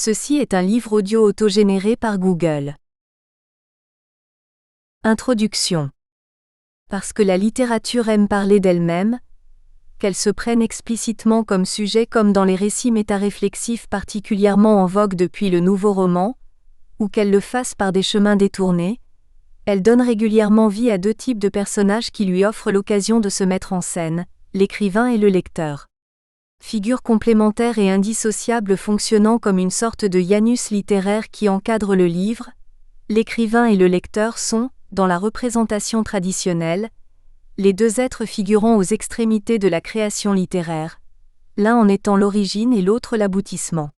Ceci est un livre audio autogénéré par Google. Introduction. Parce que la littérature aime parler d'elle-même, qu'elle se prenne explicitement comme sujet comme dans les récits métaréflexifs particulièrement en vogue depuis le nouveau roman, ou qu'elle le fasse par des chemins détournés, elle donne régulièrement vie à deux types de personnages qui lui offrent l'occasion de se mettre en scène, l'écrivain et le lecteur. Figures complémentaires et indissociables fonctionnant comme une sorte de Janus littéraire qui encadre le livre, l'écrivain et le lecteur sont, dans la représentation traditionnelle, les deux êtres figurant aux extrémités de la création littéraire, l'un en étant l'origine et l'autre l'aboutissement.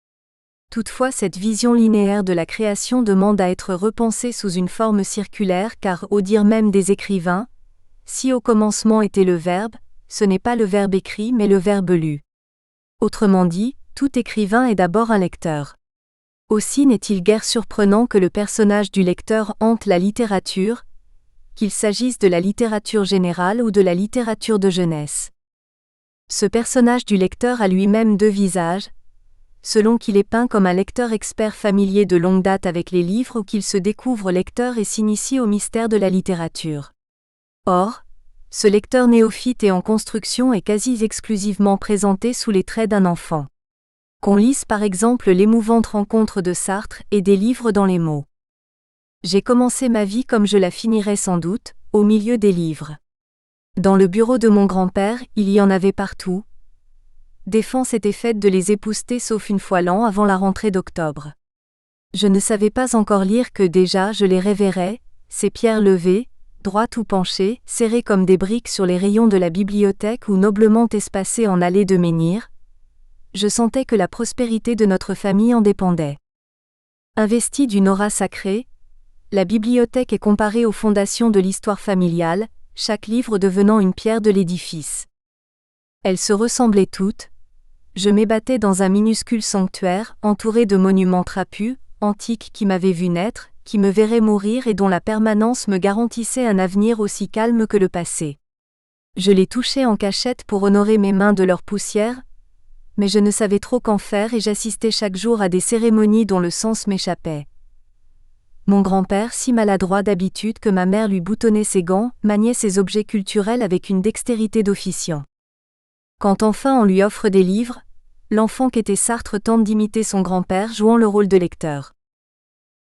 Toutefois, cette vision linéaire de la création demande à être repensée sous une forme circulaire car, au dire même des écrivains, si au commencement était le verbe, ce n'est pas le verbe écrit mais le verbe lu. Autrement dit, tout écrivain est d'abord un lecteur. Aussi n'est-il guère surprenant que le personnage du lecteur hante la littérature, qu'il s'agisse de la littérature générale ou de la littérature de jeunesse. Ce personnage du lecteur a lui-même deux visages, selon qu'il est peint comme un lecteur expert familier de longue date avec les livres ou qu'il se découvre lecteur et s'initie au mystère de la littérature. Or, ce lecteur néophyte et en construction est quasi exclusivement présenté sous les traits d'un enfant. Qu'on lise par exemple l'émouvante rencontre de Sartre et des livres dans les mots. J'ai commencé ma vie comme je la finirai sans doute, au milieu des livres. Dans le bureau de mon grand-père, il y en avait partout. Défense était faite de les épousseter sauf une fois l'an avant la rentrée d'octobre. Je ne savais pas encore lire que déjà je les reverrais, ces pierres levées, droites ou penchées, serrées comme des briques sur les rayons de la bibliothèque ou noblement espacées en allées de menhir. Je sentais que la prospérité de notre famille en dépendait. Investie d'une aura sacrée, la bibliothèque est comparée aux fondations de l'histoire familiale, chaque livre devenant une pierre de l'édifice. Elles se ressemblaient toutes. Je m'ébattais dans un minuscule sanctuaire, entouré de monuments trapus, antiques qui m'avaient vu naître, qui me verraient mourir et dont la permanence me garantissait un avenir aussi calme que le passé. Je les touchais en cachette pour honorer mes mains de leur poussière, mais je ne savais trop qu'en faire et j'assistais chaque jour à des cérémonies dont le sens m'échappait. Mon grand-père, si maladroit d'habitude que ma mère lui boutonnait ses gants, maniait ses objets culturels avec une dextérité d'officiant. Quand enfin on lui offre des livres, l'enfant qu'était Sartre tente d'imiter son grand-père jouant le rôle de lecteur.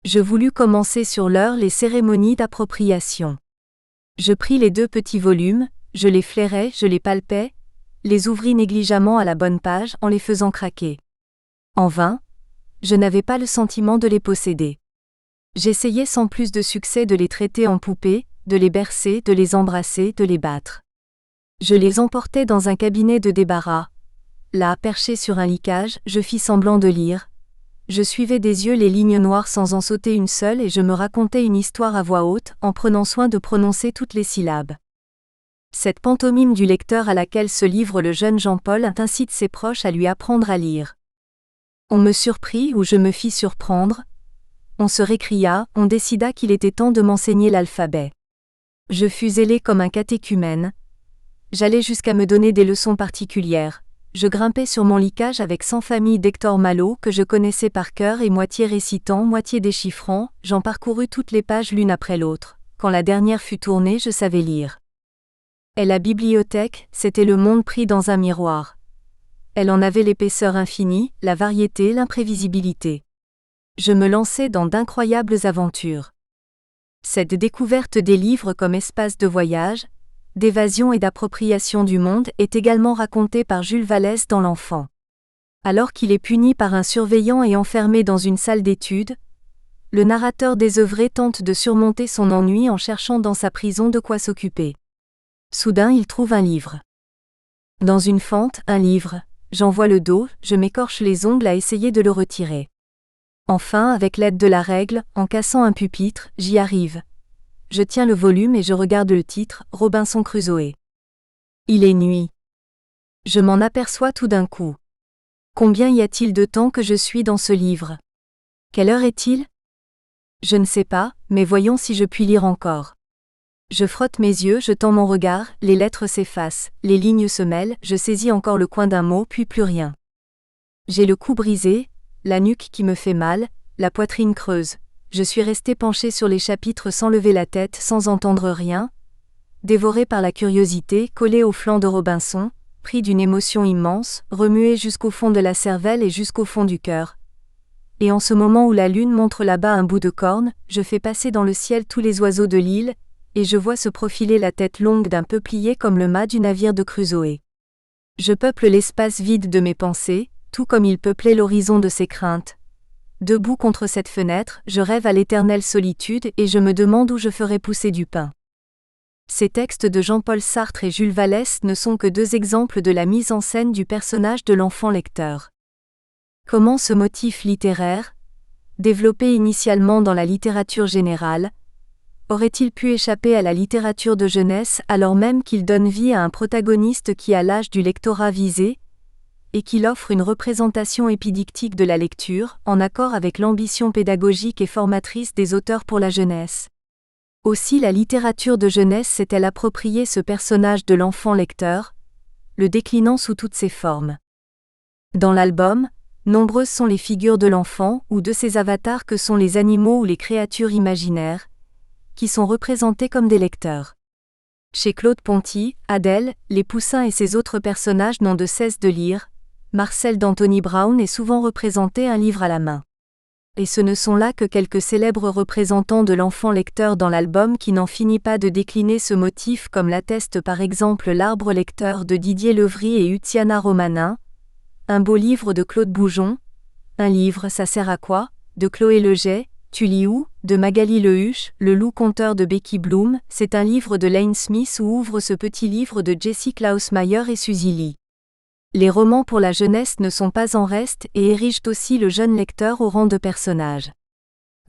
Je voulus commencer sur l'heure les cérémonies d'appropriation. Je pris les deux petits volumes, je les flairai, je les palpai, les ouvris négligemment à la bonne page en les faisant craquer. En vain, je n'avais pas le sentiment de les posséder. J'essayais sans plus de succès de les traiter en poupées, de les bercer, de les embrasser, de les battre. Je les emportais dans un cabinet de débarras. Là, perché sur un licage, je fis semblant de lire. Je suivais des yeux les lignes noires sans en sauter une seule et je me racontais une histoire à voix haute, en prenant soin de prononcer toutes les syllabes. Cette pantomime du lecteur à laquelle se livre le jeune Jean-Paul incite ses proches à lui apprendre à lire. On me surprit ou je me fis surprendre. On se récria, on décida qu'il était temps de m'enseigner l'alphabet. Je fus zélé comme un catéchumène. J'allais jusqu'à me donner des leçons particulières. Je grimpais sur mon licage avec 100 familles d'Hector Malot que je connaissais par cœur et moitié récitant, moitié déchiffrant, j'en parcourus toutes les pages l'une après l'autre. Quand la dernière fut tournée, je savais lire. Et la bibliothèque, c'était le monde pris dans un miroir. Elle en avait l'épaisseur infinie, la variété, l'imprévisibilité. Je me lançais dans d'incroyables aventures. Cette découverte des livres comme espace de voyage, d'évasion et d'appropriation du monde est également racontée par Jules Vallès dans L'Enfant. Alors qu'il est puni par un surveillant et enfermé dans une salle d'études, le narrateur désœuvré tente de surmonter son ennui en cherchant dans sa prison de quoi s'occuper. Soudain il trouve un livre. Dans une fente, un livre, j'en vois le dos, je m'écorche les ongles à essayer de le retirer. Enfin, avec l'aide de la règle, en cassant un pupitre, j'y arrive. Je tiens le volume et je regarde le titre, Robinson Crusoe. Il est nuit. Je m'en aperçois tout d'un coup. Combien y a-t-il de temps que je suis dans ce livre? Quelle heure est-il? Je ne sais pas, mais voyons si je puis lire encore. Je frotte mes yeux, je tends mon regard, les lettres s'effacent, les lignes se mêlent, je saisis encore le coin d'un mot puis plus rien. J'ai le cou brisé, la nuque qui me fait mal, la poitrine creuse. Je suis resté penché sur les chapitres sans lever la tête, sans entendre rien, dévoré par la curiosité, collé au flanc de Robinson, pris d'une émotion immense, remué jusqu'au fond de la cervelle et jusqu'au fond du cœur. Et en ce moment où la lune montre là-bas un bout de corne, je fais passer dans le ciel tous les oiseaux de l'île, et je vois se profiler la tête longue d'un peuplier comme le mât du navire de Crusoé. Je peuple l'espace vide de mes pensées, tout comme il peuplait l'horizon de ses craintes. Debout contre cette fenêtre, je rêve à l'éternelle solitude et je me demande où je ferai pousser du pain. Ces textes de Jean-Paul Sartre et Jules Vallès ne sont que deux exemples de la mise en scène du personnage de l'enfant lecteur. Comment ce motif littéraire, développé initialement dans la littérature générale, aurait-il pu échapper à la littérature de jeunesse alors même qu'il donne vie à un protagoniste qui a l'âge du lectorat visé, et qu'il offre une représentation épidictique de la lecture, en accord avec l'ambition pédagogique et formatrice des auteurs pour la jeunesse. Aussi la littérature de jeunesse s'est-elle approprié ce personnage de l'enfant lecteur, le déclinant sous toutes ses formes. Dans l'album, nombreuses sont les figures de l'enfant ou de ses avatars que sont les animaux ou les créatures imaginaires, qui sont représentés comme des lecteurs. Chez Claude Ponty, Adèle, les poussins et ses autres personnages n'ont de cesse de lire. Marcel d'Anthony Brown est souvent représenté un livre à la main. Et ce ne sont là que quelques célèbres représentants de l'enfant lecteur dans l'album qui n'en finit pas de décliner ce motif comme l'atteste par exemple L'Arbre lecteur de Didier Levry et Utiana Romanin, un beau livre de Claude Boujon, un livre Ça sert à quoi de Chloé Leget, Tu lis où de Magali Lehuche, Le loup conteur de Becky Bloom, c'est un livre de Lane Smith où ouvre ce petit livre de Jessie Klausmayer et Suzy Lee. Les romans pour la jeunesse ne sont pas en reste et érigent aussi le jeune lecteur au rang de personnage.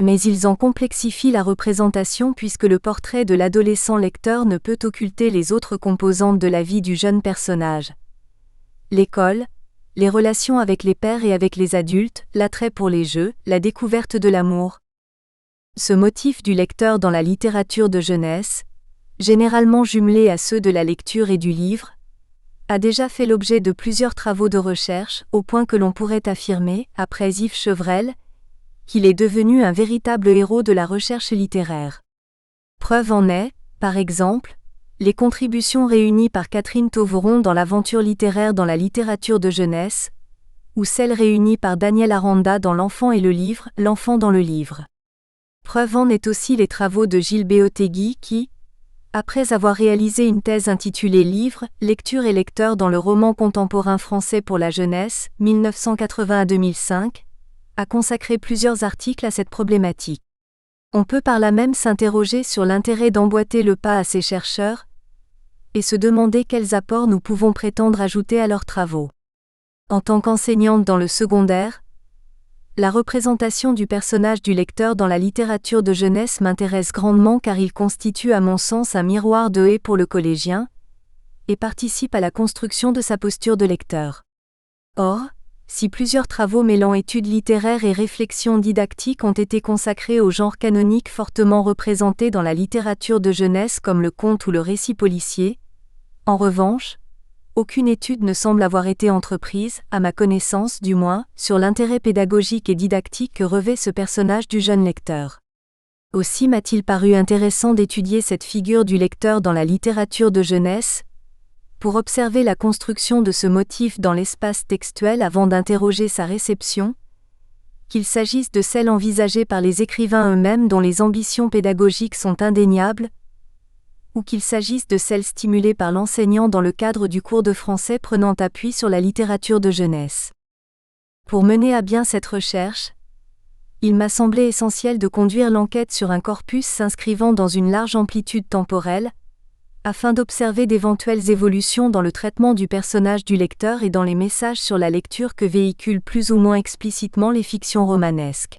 Mais ils en complexifient la représentation puisque le portrait de l'adolescent lecteur ne peut occulter les autres composantes de la vie du jeune personnage. L'école, les relations avec les pairs et avec les adultes, l'attrait pour les jeux, la découverte de l'amour. Ce motif du lecteur dans la littérature de jeunesse, généralement jumelé à ceux de la lecture et du livre, a déjà fait l'objet de plusieurs travaux de recherche, au point que l'on pourrait affirmer, après Yves Chevrel, qu'il est devenu un véritable héros de la recherche littéraire. Preuve en est, par exemple, les contributions réunies par Catherine Tauveron dans l'aventure littéraire dans la littérature de jeunesse, ou celles réunies par Daniel Aranda dans L'enfant et le livre, L'enfant dans le livre. Preuve en est aussi les travaux de Gilles Béotegui qui, après avoir réalisé une thèse intitulée Livres, lecture et lecteurs dans le roman contemporain français pour la jeunesse, 1980 à 2005, a consacré plusieurs articles à cette problématique. On peut par là même s'interroger sur l'intérêt d'emboîter le pas à ces chercheurs, et se demander quels apports nous pouvons prétendre ajouter à leurs travaux. En tant qu'enseignante dans le secondaire, la représentation du personnage du lecteur dans la littérature de jeunesse m'intéresse grandement car il constitue à mon sens un miroir de haie pour le collégien, et participe à la construction de sa posture de lecteur. Or, si plusieurs travaux mêlant études littéraires et réflexions didactiques ont été consacrés au genre canonique fortement représenté dans la littérature de jeunesse comme le conte ou le récit policier, en revanche, aucune étude ne semble avoir été entreprise, à ma connaissance du moins, sur l'intérêt pédagogique et didactique que revêt ce personnage du jeune lecteur. Aussi m'a-t-il paru intéressant d'étudier cette figure du lecteur dans la littérature de jeunesse, pour observer la construction de ce motif dans l'espace textuel avant d'interroger sa réception, qu'il s'agisse de celle envisagée par les écrivains eux-mêmes dont les ambitions pédagogiques sont indéniables, ou qu'il s'agisse de celles stimulées par l'enseignant dans le cadre du cours de français prenant appui sur la littérature de jeunesse. Pour mener à bien cette recherche, il m'a semblé essentiel de conduire l'enquête sur un corpus s'inscrivant dans une large amplitude temporelle, afin d'observer d'éventuelles évolutions dans le traitement du personnage du lecteur et dans les messages sur la lecture que véhiculent plus ou moins explicitement les fictions romanesques.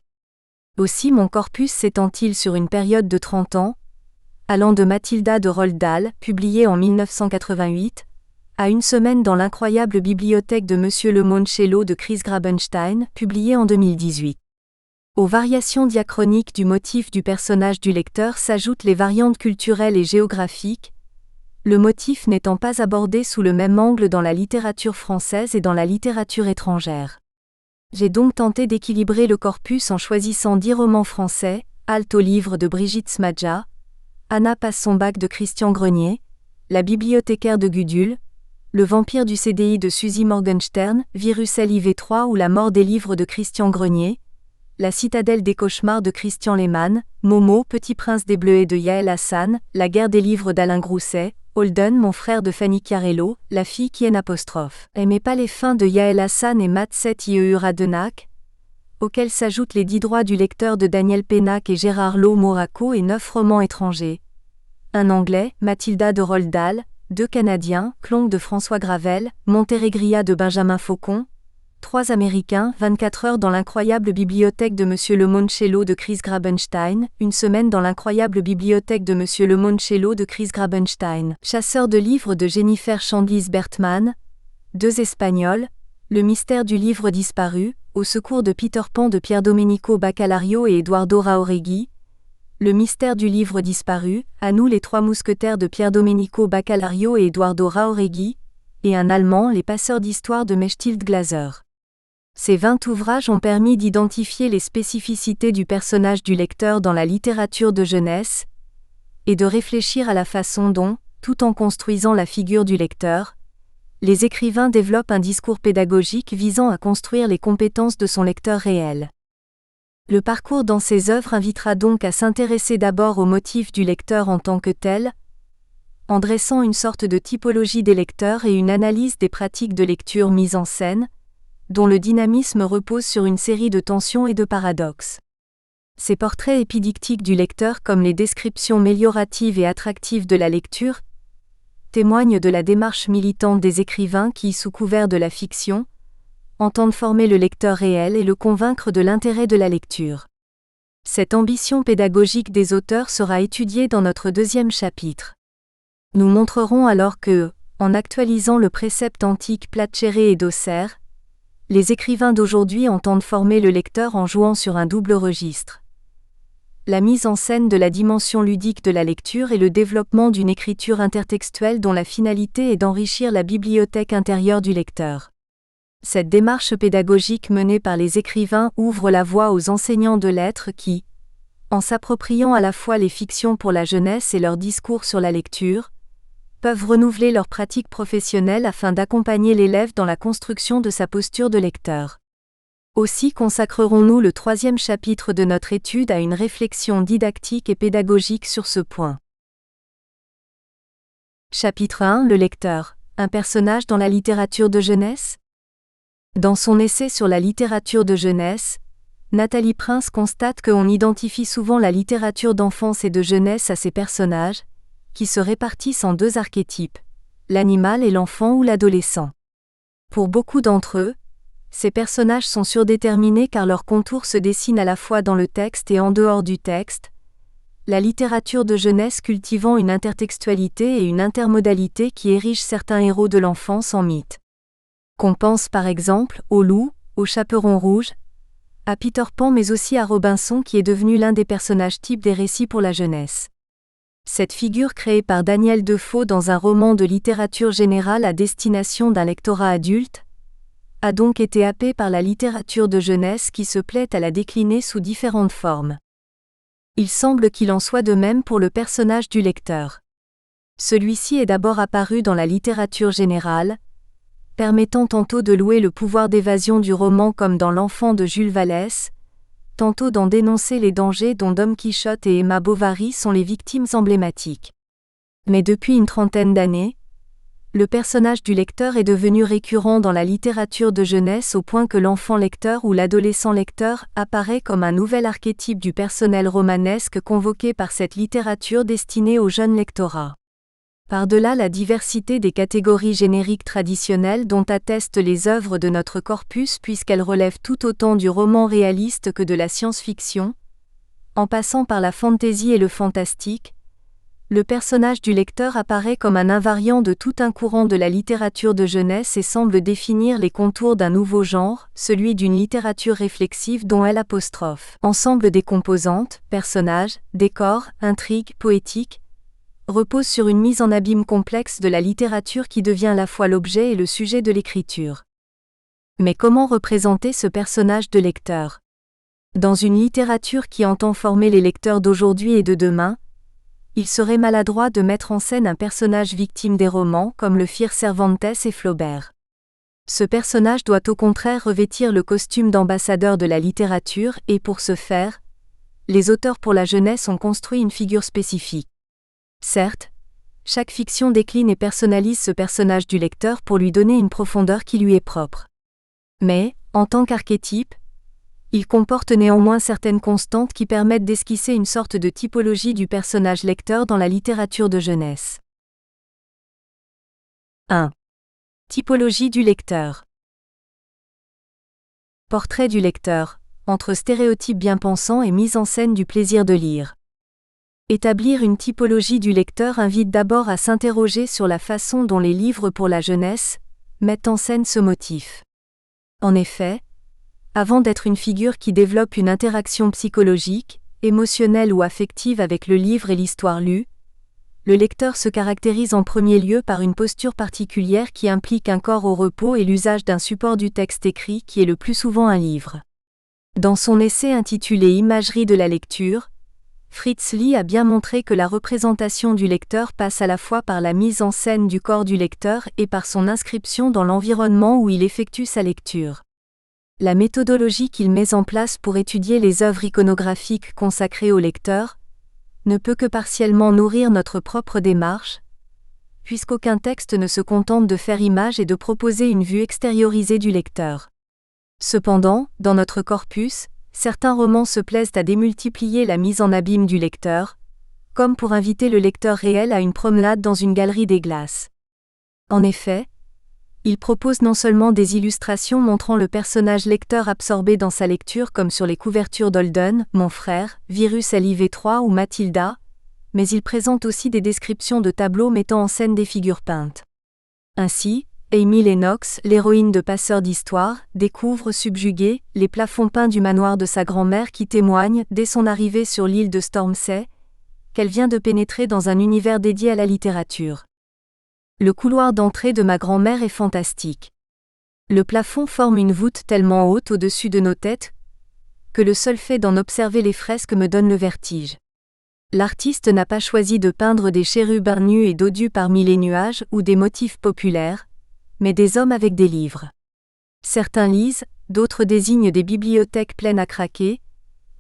Aussi mon corpus s'étend-il sur une période de 30 ans, allant de Mathilda de Roald Dahl, publiée en 1988, à Une semaine dans l'incroyable bibliothèque de Monsieur Lemoncello de Chris Grabenstein, publiée en 2018. Aux variations diachroniques du motif du personnage du lecteur s'ajoutent les variantes culturelles et géographiques, le motif n'étant pas abordé sous le même angle dans la littérature française et dans la littérature étrangère. J'ai donc tenté d'équilibrer le corpus en choisissant 10 romans français, halte au livre de Brigitte Smadja, Anna passe son bac de Christian Grenier, La bibliothécaire de Gudule, Le vampire du CDI de Suzy Morgenstern, Virus LIV3 ou La mort des livres de Christian Grenier, La citadelle des cauchemars de Christian Lehmann, Momo, Petit prince des Bleuets de Yael Hassan, La guerre des livres d'Alain Grousset, Holden, mon frère de Fanny Chiarello, La fille qui aimait. Aimez pas les fins de Yael Hassan et Matt Radenac, auxquels s'ajoutent les 10 droits du lecteur de Daniel Pénac et Gérard Lowe Moraco et 9 romans étrangers. Un anglais, Mathilda de Roald Dahl, 2 canadiens, Clonc de François Gravel, Monterregria de Benjamin Faucon, 3 américains, 24 heures dans l'incroyable bibliothèque de Monsieur Le Moncello de Chris Grabenstein, Une semaine dans l'incroyable bibliothèque de Monsieur Le Moncello de Chris Grabenstein, Chasseur de livres de Jennifer Chandlis Bertman, 2 espagnols, Le mystère du livre disparu, Au secours de Peter Pan de Pierdomenico Baccalario et Eduardo Jauregui, Le mystère du livre disparu, À nous les 3 mousquetaires de Pierdomenico Baccalario et Eduardo Jauregui, et un allemand, Les passeurs d'histoire de Mechthild Glaser. Ces 20 ouvrages ont permis d'identifier les spécificités du personnage du lecteur dans la littérature de jeunesse, et de réfléchir à la façon dont, tout en construisant la figure du lecteur, les écrivains développent un discours pédagogique visant à construire les compétences de son lecteur réel. Le parcours dans ces œuvres invitera donc à s'intéresser d'abord au motif du lecteur en tant que tel, en dressant une sorte de typologie des lecteurs et une analyse des pratiques de lecture mises en scène, dont le dynamisme repose sur une série de tensions et de paradoxes. Ces portraits épidictiques du lecteur comme les descriptions mélioratives et attractives de la lecture témoignent de la démarche militante des écrivains qui, sous couvert de la fiction, entendent former le lecteur réel et le convaincre de l'intérêt de la lecture. Cette ambition pédagogique des auteurs sera étudiée dans notre 2e chapitre. Nous montrerons alors que, en actualisant le précepte antique Platchéré et d'Auxerre, les écrivains d'aujourd'hui entendent former le lecteur en jouant sur un double registre. La mise en scène de la dimension ludique de la lecture et le développement d'une écriture intertextuelle dont la finalité est d'enrichir la bibliothèque intérieure du lecteur. Cette démarche pédagogique menée par les écrivains ouvre la voie aux enseignants de lettres qui, en s'appropriant à la fois les fictions pour la jeunesse et leurs discours sur la lecture, peuvent renouveler leur pratique professionnelle afin d'accompagner l'élève dans la construction de sa posture de lecteur. Aussi consacrerons-nous le 3e chapitre de notre étude à une réflexion didactique et pédagogique sur ce point. Chapitre 1 Le lecteur, un personnage dans la littérature de jeunesse ? Dans son essai sur la littérature de jeunesse, Nathalie Prince constate qu'on identifie souvent la littérature d'enfance et de jeunesse à ses personnages, qui se répartissent en 2 archétypes, l'animal et l'enfant ou l'adolescent. Pour beaucoup d'entre eux, ces personnages sont surdéterminés car leurs contours se dessinent à la fois dans le texte et en dehors du texte, la littérature de jeunesse cultivant une intertextualité et une intermodalité qui érigent certains héros de l'enfance en mythes. Qu'on pense par exemple au loup, au chaperon rouge, à Peter Pan mais aussi à Robinson qui est devenu l'un des personnages types des récits pour la jeunesse. Cette figure créée par Daniel Defoe dans un roman de littérature générale à destination d'un lectorat adulte, a donc été happée par la littérature de jeunesse qui se plaît à la décliner sous différentes formes. Il semble qu'il en soit de même pour le personnage du lecteur. Celui-ci est d'abord apparu dans la littérature générale, permettant tantôt de louer le pouvoir d'évasion du roman comme dans L'Enfant de Jules Vallès, tantôt d'en dénoncer les dangers dont Don Quichotte et Emma Bovary sont les victimes emblématiques. Mais depuis une trentaine d'années, le personnage du lecteur est devenu récurrent dans la littérature de jeunesse au point que l'enfant lecteur ou l'adolescent lecteur apparaît comme un nouvel archétype du personnel romanesque convoqué par cette littérature destinée au jeune lectorat. Par-delà la diversité des catégories génériques traditionnelles dont attestent les œuvres de notre corpus puisqu'elles relèvent tout autant du roman réaliste que de la science-fiction, en passant par la fantaisie et le fantastique, le personnage du lecteur apparaît comme un invariant de tout un courant de la littérature de jeunesse et semble définir les contours d'un nouveau genre, celui d'une littérature réflexive dont elle apostrophe ensemble des composantes, personnages, décors, intrigues, poétiques, repose sur une mise en abîme complexe de la littérature qui devient à la fois l'objet et le sujet de l'écriture. Mais comment représenter ce personnage de lecteur ? Dans une littérature qui entend former les lecteurs d'aujourd'hui et de demain, il serait maladroit de mettre en scène un personnage victime des romans comme le firent Cervantes et Flaubert. Ce personnage doit au contraire revêtir le costume d'ambassadeur de la littérature et pour ce faire, les auteurs pour la jeunesse ont construit une figure spécifique. Certes, chaque fiction décline et personnalise ce personnage du lecteur pour lui donner une profondeur qui lui est propre. Mais, en tant qu'archétype, il comporte néanmoins certaines constantes qui permettent d'esquisser une sorte de typologie du personnage lecteur dans la littérature de jeunesse. 1. Typologie du lecteur. Portrait du lecteur, entre stéréotypes bien-pensants et mise en scène du plaisir de lire. Établir une typologie du lecteur invite d'abord à s'interroger sur la façon dont les livres pour la jeunesse mettent en scène ce motif. En effet, avant d'être une figure qui développe une interaction psychologique, émotionnelle ou affective avec le livre et l'histoire lue, le lecteur se caractérise en premier lieu par une posture particulière qui implique un corps au repos et l'usage d'un support du texte écrit qui est le plus souvent un livre. Dans son essai intitulé Imagerie de la lecture, Fritz Lee a bien montré que la représentation du lecteur passe à la fois par la mise en scène du corps du lecteur et par son inscription dans l'environnement où il effectue sa lecture. La méthodologie qu'il met en place pour étudier les œuvres iconographiques consacrées au lecteur ne peut que partiellement nourrir notre propre démarche, puisqu'aucun texte ne se contente de faire image et de proposer une vue extériorisée du lecteur. Cependant, dans notre corpus, certains romans se plaisent à démultiplier la mise en abîme du lecteur, comme pour inviter le lecteur réel à une promenade dans une galerie des glaces. En effet, ils proposent non seulement des illustrations montrant le personnage lecteur absorbé dans sa lecture comme sur les couvertures d'Holden, Mon frère, Virus LIV3 ou Mathilda, mais ils présentent aussi des descriptions de tableaux mettant en scène des figures peintes. Ainsi, Amy Lennox, l'héroïne de Passeurs d'Histoire, découvre subjuguée les plafonds peints du manoir de sa grand-mère qui témoignent, dès son arrivée sur l'île de Stormsay, qu'elle vient de pénétrer dans un univers dédié à la littérature. Le couloir d'entrée de ma grand-mère est fantastique. Le plafond forme une voûte tellement haute au-dessus de nos têtes que le seul fait d'en observer les fresques me donne le vertige. L'artiste n'a pas choisi de peindre des chérubins nus et dodus parmi les nuages ou des motifs populaires, mais des hommes avec des livres. Certains lisent, d'autres désignent des bibliothèques pleines à craquer,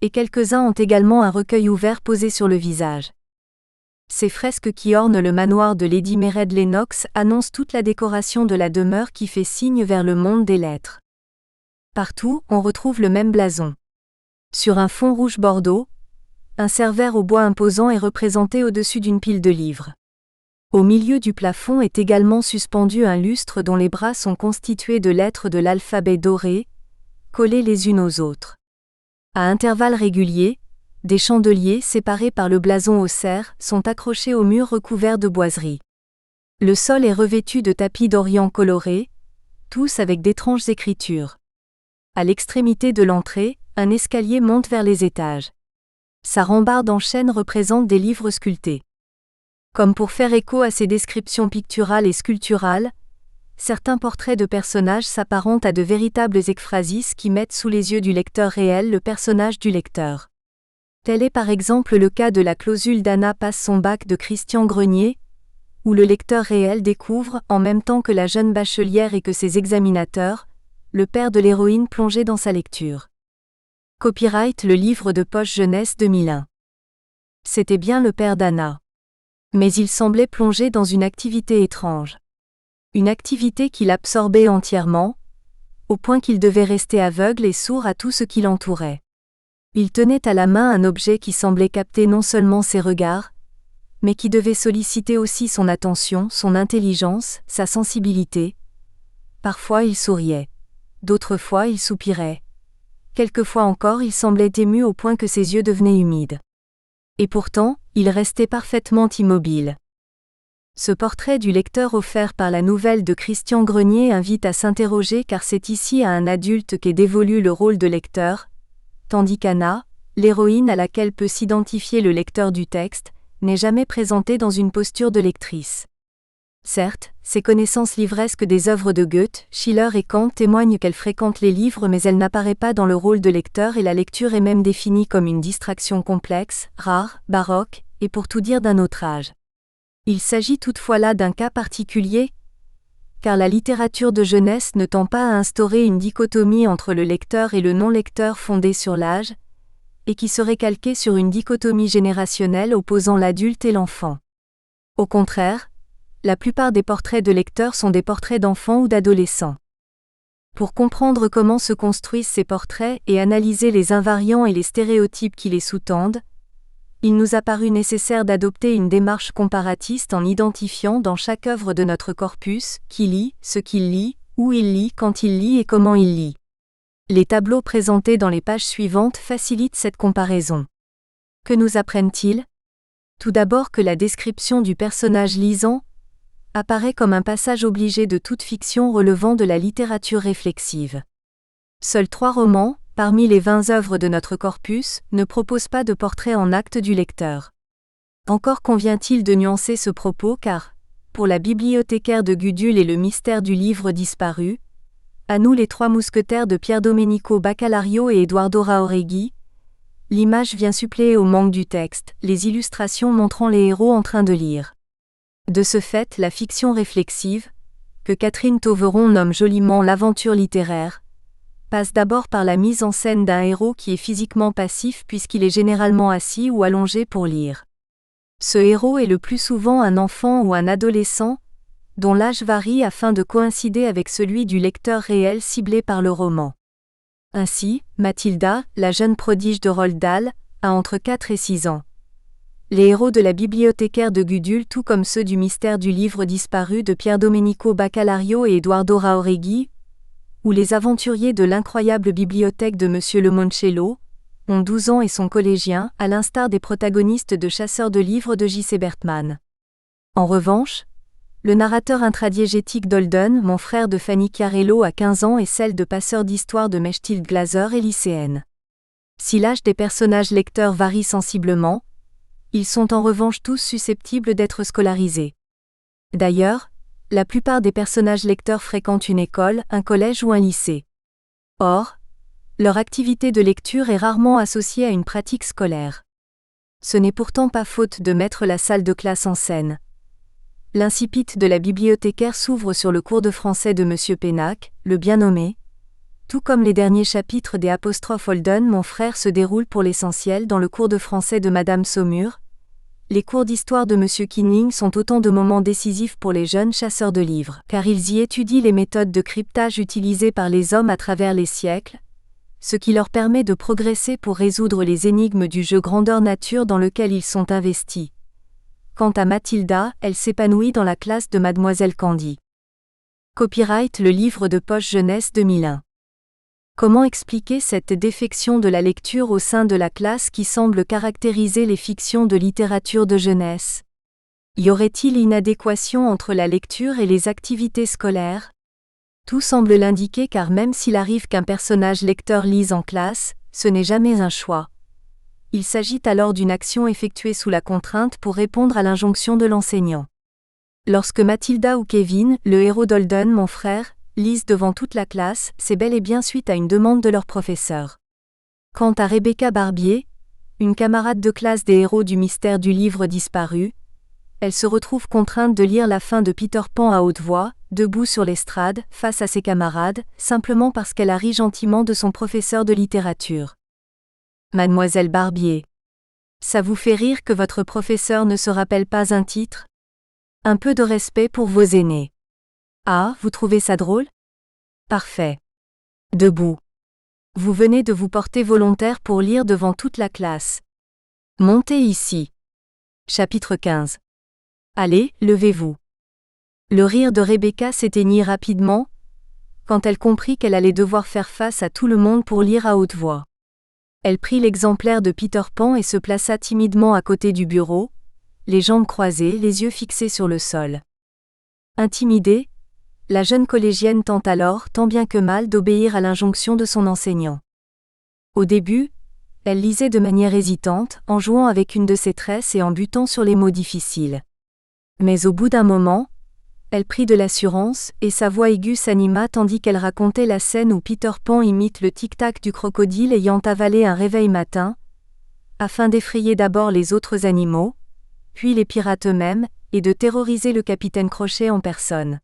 et quelques-uns ont également un recueil ouvert posé sur le visage. Ces fresques qui ornent le manoir de Lady Mairead Lennox annoncent toute la décoration de la demeure qui fait signe vers le monde des lettres. Partout, on retrouve le même blason. Sur un fond rouge bordeaux, un cerbère au bois imposant est représenté au-dessus d'une pile de livres. Au milieu du plafond est également suspendu un lustre dont les bras sont constitués de lettres de l'alphabet doré, collées les unes aux autres. À intervalles réguliers, des chandeliers séparés par le blason au cerf sont accrochés au mur recouvert de boiseries. Le sol est revêtu de tapis d'Orient colorés, tous avec d'étranges écritures. À l'extrémité de l'entrée, un escalier monte vers les étages. Sa rambarde en chêne représente des livres sculptés. Comme pour faire écho à ces descriptions picturales et sculpturales, certains portraits de personnages s'apparentent à de véritables ekphrasis qui mettent sous les yeux du lecteur réel le personnage du lecteur. Tel est par exemple le cas de la clausule d'Anna passe son bac de Christian Grenier, où le lecteur réel découvre, en même temps que la jeune bachelière et que ses examinateurs, le père de l'héroïne plongé dans sa lecture. Copyright le livre de poche jeunesse 2001. C'était bien le père d'Anna. Mais il semblait plongé dans une activité étrange. Une activité qui l'absorbait entièrement, au point qu'il devait rester aveugle et sourd à tout ce qui l'entourait. Il tenait à la main un objet qui semblait capter non seulement ses regards, mais qui devait solliciter aussi son attention, son intelligence, sa sensibilité. Parfois il souriait, d'autres fois il soupirait. Quelquefois encore il semblait ému au point que ses yeux devenaient humides. Et pourtant, il restait parfaitement immobile. Ce portrait du lecteur offert par la nouvelle de Christian Grenier invite à s'interroger car c'est ici à un adulte qu'est dévolu le rôle de lecteur, tandis qu'Anna, l'héroïne à laquelle peut s'identifier le lecteur du texte, n'est jamais présentée dans une posture de lectrice. Certes, Ses connaissances livresques des œuvres de Goethe, Schiller et Kant témoignent qu'elle fréquente les livres mais elle n'apparaît pas dans le rôle de lecteur et la lecture est même définie comme une distraction complexe, rare, baroque, et pour tout dire d'un autre âge. Il s'agit toutefois là d'un cas particulier, car la littérature de jeunesse ne tend pas à instaurer une dichotomie entre le lecteur et le non-lecteur fondée sur l'âge, et qui serait calquée sur une dichotomie générationnelle opposant l'adulte et l'enfant. Au contraire, la plupart des portraits de lecteurs sont des portraits d'enfants ou d'adolescents. Pour comprendre comment se construisent ces portraits et analyser les invariants et les stéréotypes qui les sous-tendent, il nous a paru nécessaire d'adopter une démarche comparatiste en identifiant dans chaque œuvre de notre corpus qui lit, ce qu'il lit, où il lit, quand il lit et comment il lit. Les tableaux présentés dans les pages suivantes facilitent cette comparaison. Que nous apprennent-ils ? Tout d'abord que la description du personnage lisant apparaît comme un passage obligé de toute fiction relevant de la littérature réflexive. Seuls 3 romans, parmi les 20 œuvres de notre corpus, ne proposent pas de portrait en acte du lecteur. Encore convient-il de nuancer ce propos car, pour la bibliothécaire de Gudule et le mystère du livre disparu, à nous les 3 mousquetaires de Pier Domenico Baccalario et Eduardo Jauregui, l'image vient suppléer au manque du texte, les illustrations montrant les héros en train de lire. De ce fait, la fiction réflexive, que Catherine Tauveron nomme joliment l'aventure littéraire, passe d'abord par la mise en scène d'un héros qui est physiquement passif puisqu'il est généralement assis ou allongé pour lire. Ce héros est le plus souvent un enfant ou un adolescent, dont l'âge varie afin de coïncider avec celui du lecteur réel ciblé par le roman. Ainsi, Mathilda, la jeune prodige de Roald Dahl, a entre 4 et 6 ans. Les héros de la bibliothécaire de Gudule tout comme ceux du mystère du livre disparu de Pier Domenico Baccalario et Eduardo Jauregui, ou les aventuriers de l'incroyable bibliothèque de Monsieur Lemoncello, ont 12 ans et sont collégiens, à l'instar des protagonistes de Chasseurs de livres de J.C. Bertman. En revanche, le narrateur intradiégétique d'Holden, mon frère de Fanny Chiarello a 15 ans et celle de Passeur d'histoire de Mechtilde Glaser est lycéenne. Si l'âge des personnages lecteurs varie sensiblement, ils sont en revanche tous susceptibles d'être scolarisés. D'ailleurs, la plupart des personnages lecteurs fréquentent une école, un collège ou un lycée. Or, leur activité de lecture est rarement associée à une pratique scolaire. Ce n'est pourtant pas faute de mettre la salle de classe en scène. L'incipit de la bibliothécaire s'ouvre sur le cours de français de Monsieur Pénac, le bien nommé. Tout comme les derniers chapitres des apostrophes Holden, mon frère se déroule pour l'essentiel dans le cours de français de Madame Saumur. Les cours d'histoire de Monsieur Kinling sont autant de moments décisifs pour les jeunes chasseurs de livres, car ils y étudient les méthodes de cryptage utilisées par les hommes à travers les siècles, ce qui leur permet de progresser pour résoudre les énigmes du jeu grandeur nature dans lequel ils sont investis. Quant à Mathilda, elle s'épanouit dans la classe de Mademoiselle Candy. Copyright le livre de poche jeunesse 2001. Comment expliquer cette défection de la lecture au sein de la classe qui semble caractériser les fictions de littérature de jeunesse ? Y aurait-il inadéquation entre la lecture et les activités scolaires ? Tout semble l'indiquer car même s'il arrive qu'un personnage lecteur lise en classe, ce n'est jamais un choix. Il s'agit alors d'une action effectuée sous la contrainte pour répondre à l'injonction de l'enseignant. Lorsque Mathilda ou Kevin, le héros d'Holden, mon frère, lisent devant toute la classe, c'est bel et bien suite à une demande de leur professeur. Quant à Rebecca Barbier, une camarade de classe des héros du mystère du livre disparu, elle se retrouve contrainte de lire la fin de Peter Pan à haute voix, debout sur l'estrade, face à ses camarades, simplement parce qu'elle a ri gentiment de son professeur de littérature. Mademoiselle Barbier. Ça vous fait rire que votre professeur ne se rappelle pas un titre ? Un peu de respect pour vos aînés. Ah, vous trouvez ça drôle ? Parfait. Debout. Vous venez de vous porter volontaire pour lire devant toute la classe. Montez ici. Chapitre 15. Allez, levez-vous. Le rire de Rebecca s'éteignit rapidement, quand elle comprit qu'elle allait devoir faire face à tout le monde pour lire à haute voix. Elle prit l'exemplaire de Peter Pan et se plaça timidement à côté du bureau, les jambes croisées, les yeux fixés sur le sol. Intimidée, la jeune collégienne tente alors, tant bien que mal, d'obéir à l'injonction de son enseignant. Au début, elle lisait de manière hésitante, en jouant avec une de ses tresses et en butant sur les mots difficiles. Mais au bout d'un moment, Elle prit de l'assurance, et sa voix aiguë s'anima tandis qu'elle racontait la scène où Peter Pan imite le tic-tac du crocodile ayant avalé un réveil matin, afin d'effrayer d'abord les autres animaux, puis les pirates eux-mêmes, et de terroriser le capitaine Crochet en personne.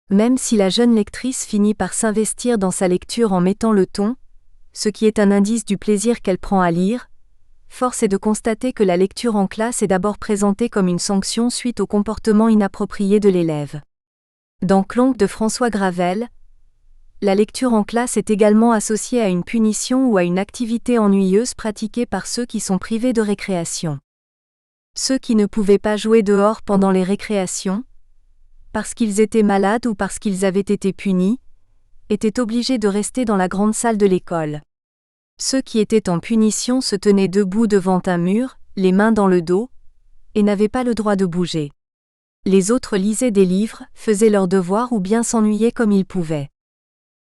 Même si la jeune lectrice finit par s'investir dans sa lecture en mettant le ton, ce qui est un indice du plaisir qu'elle prend à lire, force est de constater que la lecture en classe est d'abord présentée comme une sanction suite au comportement inapproprié de l'élève. Dans Clonk de François Gravel, la lecture en classe est également associée à une punition ou à une activité ennuyeuse pratiquée par ceux qui sont privés de récréation. Ceux qui ne pouvaient pas jouer dehors pendant les récréations, parce qu'ils étaient malades ou parce qu'ils avaient été punis, étaient obligés de rester dans la grande salle de l'école. Ceux qui étaient en punition se tenaient debout devant un mur, les mains dans le dos, et n'avaient pas le droit de bouger. Les autres lisaient des livres, faisaient leurs devoirs ou bien s'ennuyaient comme ils pouvaient.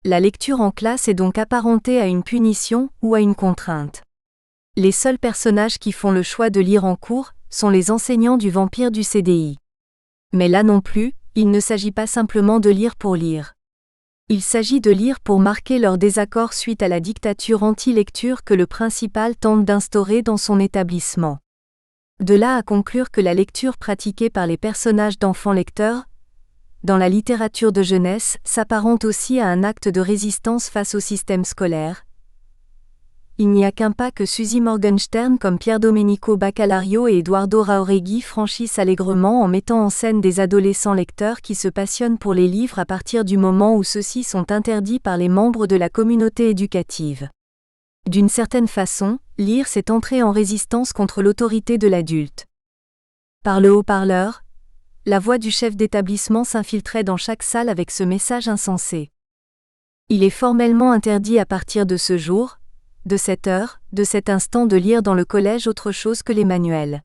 La lecture en classe est donc apparentée à une punition ou à une contrainte. Les seuls personnages qui font le choix de lire en cours sont les enseignants du vampire du CDI. Mais là non plus, il ne s'agit pas simplement de lire pour lire. Il s'agit de lire pour marquer leur désaccord suite à la dictature anti-lecture que le principal tente d'instaurer dans son établissement. De là à conclure que la lecture pratiquée par les personnages d'enfants lecteurs, dans la littérature de jeunesse, s'apparente aussi à un acte de résistance face au système scolaire. Il n'y a qu'un pas que Suzy Morgenstern comme Pier Domenico Baccalario et Eduardo Jauregui franchissent allègrement en mettant en scène des adolescents lecteurs qui se passionnent pour les livres à partir du moment où ceux-ci sont interdits par les membres de la communauté éducative. D'une certaine façon, lire c'est entrer en résistance contre l'autorité de l'adulte. Par le haut-parleur, la voix du chef d'établissement s'infiltrait dans chaque salle avec ce message insensé. Il est formellement interdit à partir de ce jour, de cette heure, de cet instant de lire dans le collège autre chose que les manuels.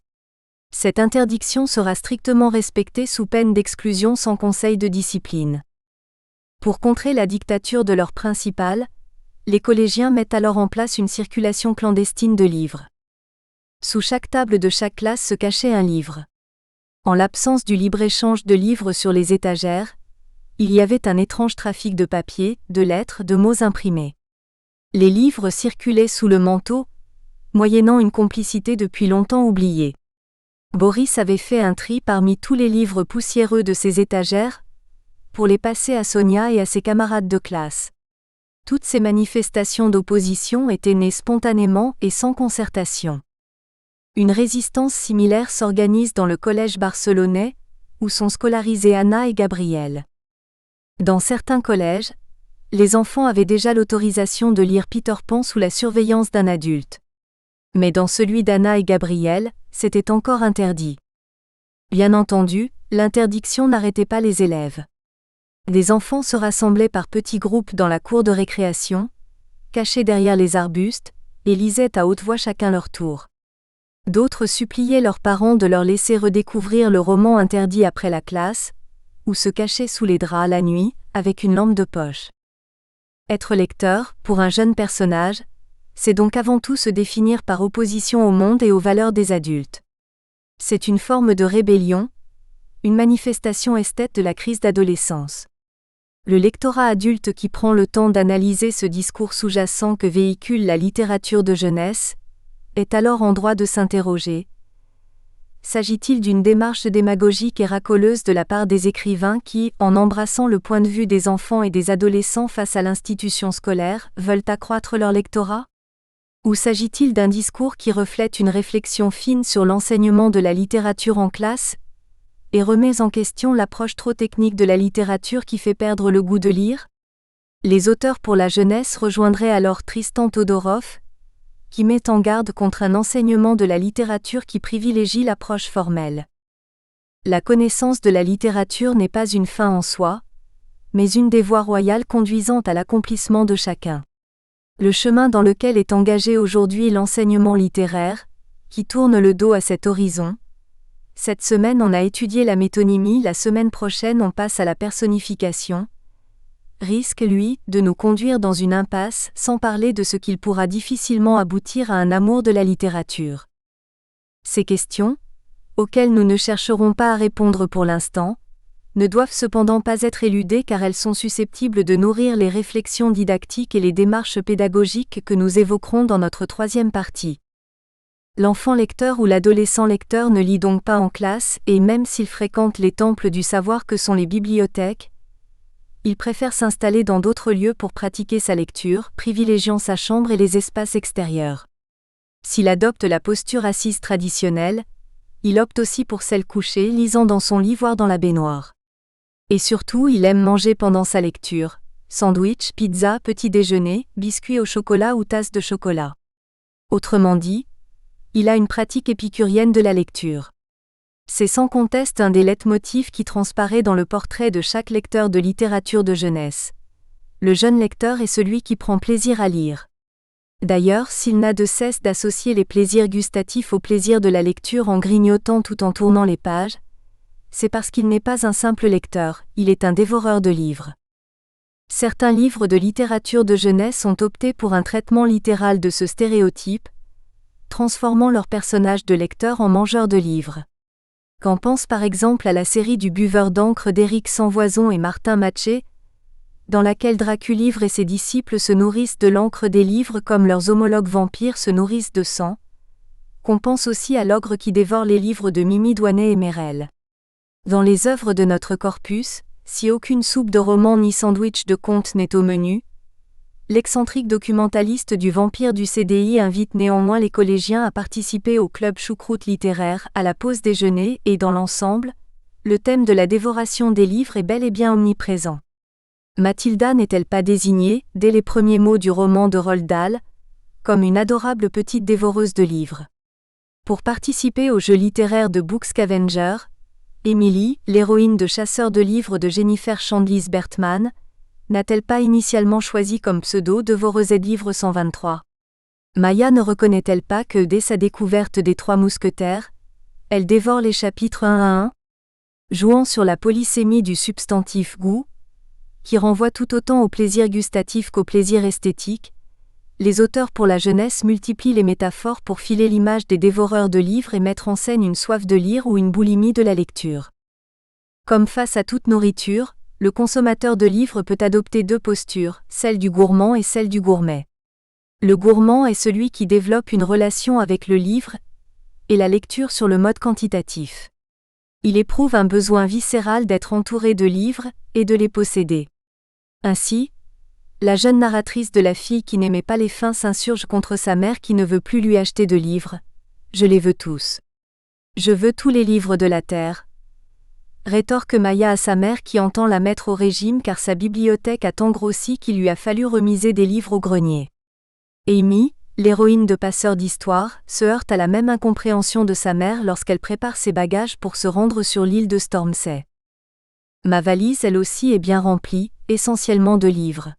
Cette interdiction sera strictement respectée sous peine d'exclusion sans conseil de discipline. Pour contrer la dictature de leur principal, les collégiens mettent alors en place une circulation clandestine de livres. Sous chaque table de chaque classe se cachait un livre. En l'absence du libre-échange de livres sur les étagères, il y avait un étrange trafic de papier, de lettres, de mots imprimés. Les livres circulaient sous le manteau, moyennant une complicité depuis longtemps oubliée. Boris avait fait un tri parmi tous les livres poussiéreux de ses étagères, pour les passer à Sonia et à ses camarades de classe. Toutes ces manifestations d'opposition étaient nées spontanément et sans concertation. Une résistance similaire s'organise dans le collège barcelonais, où sont scolarisés Anna et Gabriel. Dans certains collèges, les enfants avaient déjà l'autorisation de lire Peter Pan sous la surveillance d'un adulte. Mais dans celui d'Anna et Gabriel, c'était encore interdit. Bien entendu, l'interdiction n'arrêtait pas les élèves. Les enfants se rassemblaient par petits groupes dans la cour de récréation, cachés derrière les arbustes, et lisaient à haute voix chacun leur tour. D'autres suppliaient leurs parents de leur laisser redécouvrir le roman interdit après la classe, ou se cachaient sous les draps la nuit, avec une lampe de poche. Être lecteur, pour un jeune personnage, c'est donc avant tout se définir par opposition au monde et aux valeurs des adultes. C'est une forme de rébellion, une manifestation esthète de la crise d'adolescence. Le lectorat adulte qui prend le temps d'analyser ce discours sous-jacent que véhicule la littérature de jeunesse, est alors en droit de s'interroger. S'agit-il d'une démarche démagogique et racoleuse de la part des écrivains qui, en embrassant le point de vue des enfants et des adolescents face à l'institution scolaire, veulent accroître leur lectorat ? Ou s'agit-il d'un discours qui reflète une réflexion fine sur l'enseignement de la littérature en classe et remet en question l'approche trop technique de la littérature qui fait perdre le goût de lire ? Les auteurs pour la jeunesse rejoindraient alors Tristan Todorov, qui met en garde contre un enseignement de la littérature qui privilégie l'approche formelle. La connaissance de la littérature n'est pas une fin en soi, mais une des voies royales conduisant à l'accomplissement de chacun. Le chemin dans lequel est engagé aujourd'hui l'enseignement littéraire, qui tourne le dos à cet horizon. Cette semaine on a étudié la métonymie, la semaine prochaine on passe à la personnification, risque, lui, de nous conduire dans une impasse, sans parler de ce qu'il pourra difficilement aboutir à un amour de la littérature. Ces questions, auxquelles nous ne chercherons pas à répondre pour l'instant, ne doivent cependant pas être éludées car elles sont susceptibles de nourrir les réflexions didactiques et les démarches pédagogiques que nous évoquerons dans notre troisième partie. L'enfant lecteur ou l'adolescent lecteur ne lit donc pas en classe et même s'il fréquente les temples du savoir que sont les bibliothèques, il préfère s'installer dans d'autres lieux pour pratiquer sa lecture, privilégiant sa chambre et les espaces extérieurs. S'il adopte la posture assise traditionnelle, il opte aussi pour celle couchée, lisant dans son lit voire dans la baignoire. Et surtout, il aime manger pendant sa lecture, sandwich, pizza, petit déjeuner, biscuits au chocolat ou tasse de chocolat. Autrement dit, il a une pratique épicurienne de la lecture. C'est sans conteste un des leitmotifs qui transparaît dans le portrait de chaque lecteur de littérature de jeunesse. Le jeune lecteur est celui qui prend plaisir à lire. D'ailleurs, s'il n'a de cesse d'associer les plaisirs gustatifs au plaisir de la lecture en grignotant tout en tournant les pages, c'est parce qu'il n'est pas un simple lecteur, il est un dévoreur de livres. Certains livres de littérature de jeunesse ont opté pour un traitement littéral de ce stéréotype, transformant leurs personnages de lecteurs en mangeurs de livres. Qu'en pense par exemple à la série du buveur d'encre d'Éric Sanvoison et Martin Matché, dans laquelle Draculivre et ses disciples se nourrissent de l'encre des livres comme leurs homologues vampires se nourrissent de sang, qu'on pense aussi à l'ogre qui dévore les livres de Mimi Douanet et Merel. Dans les œuvres de notre corpus, si aucune soupe de roman ni sandwich de conte n'est au menu, l'excentrique documentaliste du vampire du CDI invite néanmoins les collégiens à participer au club choucroute littéraire à la pause déjeuner et dans l'ensemble, le thème de la dévoration des livres est bel et bien omniprésent. Mathilda n'est-elle pas désignée, dès les premiers mots du roman de Roald Dahl, comme une adorable petite dévoreuse de livres? Pour participer au jeu littéraire de Book Scavenger, Emily, l'héroïne de Chasseur de livres de Jennifer Chandlis Bertman, n'a-t-elle pas initialement choisi comme pseudo Devoreuse de livres 123? Maya ne reconnaît-elle pas que dès sa découverte des Trois Mousquetaires, elle dévore les chapitres 1 à 1, jouant sur la polysémie du substantif goût, qui renvoie tout autant au plaisir gustatif qu'au plaisir esthétique? Les auteurs pour la jeunesse multiplient les métaphores pour filer l'image des dévoreurs de livres et mettre en scène une soif de lire ou une boulimie de la lecture. Comme face à toute nourriture, le consommateur de livres peut adopter deux postures, celle du gourmand et celle du gourmet. Le gourmand est celui qui développe une relation avec le livre et la lecture sur le mode quantitatif. Il éprouve un besoin viscéral d'être entouré de livres et de les posséder. Ainsi, la jeune narratrice de La fille qui n'aimait pas les fins s'insurge contre sa mère qui ne veut plus lui acheter de livres. « Je les veux tous. Je veux tous les livres de la terre. » Rétorque Maya à sa mère qui entend la mettre au régime car sa bibliothèque a tant grossi qu'il lui a fallu remiser des livres au grenier. Amy, l'héroïne de Passeurs d'histoire, se heurte à la même incompréhension de sa mère lorsqu'elle prépare ses bagages pour se rendre sur l'île de Stormsay. Ma valise elle aussi est bien remplie, essentiellement de livres.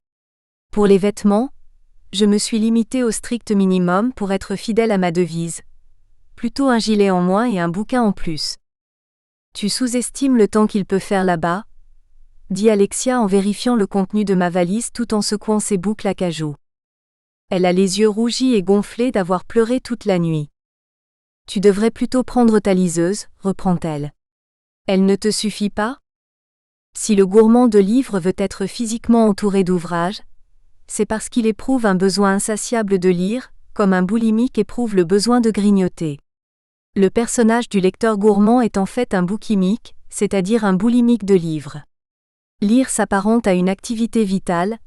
Pour les vêtements, je me suis limitée au strict minimum pour être fidèle à ma devise. Plutôt un gilet en moins et un bouquin en plus. Tu sous-estimes le temps qu'il peut faire là-bas, dit Alexia en vérifiant le contenu de ma valise tout en secouant ses boucles à cajou. Elle a les yeux rougis et gonflés d'avoir pleuré toute la nuit. Tu devrais plutôt prendre ta liseuse, reprend-elle. Elle ne te suffit pas? Si le gourmand de livres veut être physiquement entouré d'ouvrages, c'est parce qu'il éprouve un besoin insatiable de lire, comme un boulimique éprouve le besoin de grignoter. Le personnage du lecteur gourmand est en fait un bouquimique, c'est-à-dire un boulimique de livres. Lire s'apparente à une activité vitale,